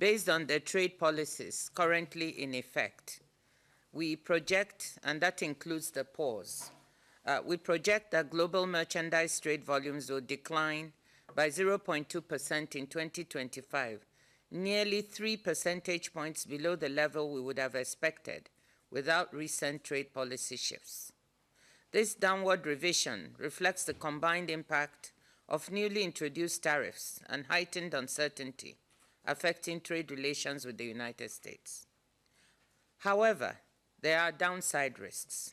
Based on the trade policies currently in effect, we project, and that includes the pause, we project that global merchandise trade volumes will decline by 0.2% in 2025, nearly 3 percentage points below the level we would have expected without recent trade policy shifts. This downward revision reflects the combined impact of newly introduced tariffs and heightened uncertainty affecting trade relations with the United States. However, there are downside risks.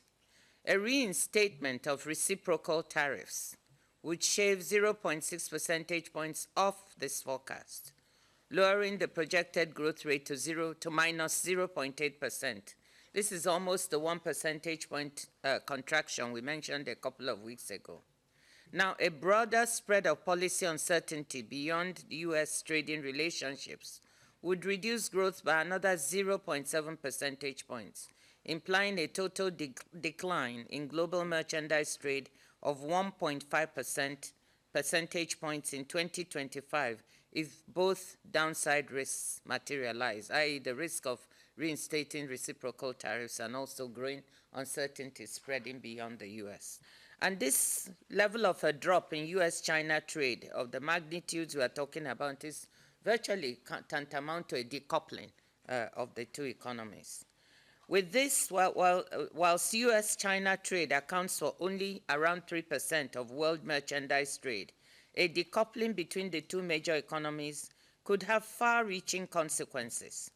A reinstatement of reciprocal tariffs would shave 0.6 percentage points off this forecast, lowering the projected growth rate to minus 0.8%. This is almost the 1 percentage point contraction we mentioned a couple of weeks ago. Now, a broader spread of policy uncertainty beyond U.S. trading relationships would reduce growth by another 0.7 percentage points, implying a total decline in global merchandise trade of 1.5 percentage points in 2025 if both downside risks materialize, i.e. the risk of reinstating reciprocal tariffs and also growing uncertainty spreading beyond the U.S. And this level of a drop in U.S.-China trade of the magnitudes we are talking about is virtually tantamount to a decoupling of the two economies. With this, whilst U.S.-China trade accounts for only around 3% of world merchandise trade, a decoupling between the two major economies could have far-reaching consequences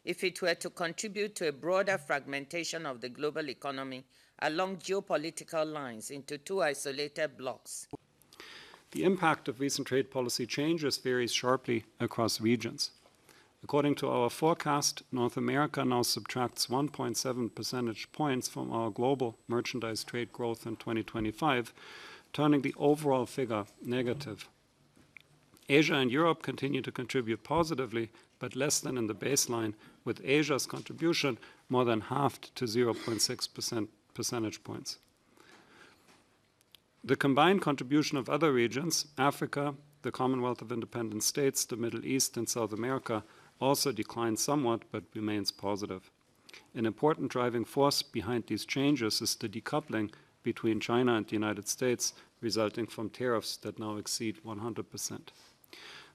if it were to contribute to a broader fragmentation of the global economy along geopolitical lines into two isolated blocs. The impact of recent trade policy changes varies sharply across regions. According to our forecast, North America now subtracts 1.7 percentage points from our global merchandise trade growth in 2025, turning the overall figure negative. Asia and Europe continue to contribute positively, but less than in the baseline, with Asia's contribution more than halved to 0.6 percentage points. The combined contribution of other regions, Africa, the Commonwealth of Independent States, the Middle East, and South America, also declined somewhat but remains positive. An important driving force behind these changes is the decoupling between China and the United States, resulting from tariffs that now exceed 100%.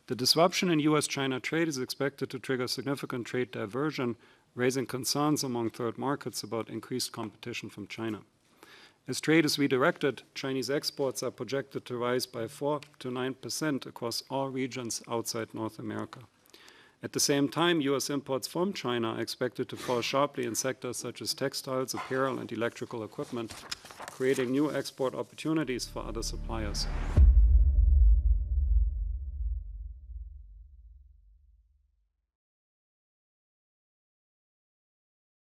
The disruption in U.S.-China trade is expected to trigger significant trade diversion, raising concerns among third markets about increased competition from China. As trade is redirected, Chinese exports are projected to rise by 4 to 9% across all regions outside North America. At the same time, U.S. imports from China are expected to fall sharply in sectors such as textiles, apparel, and electrical equipment, creating new export opportunities for other suppliers.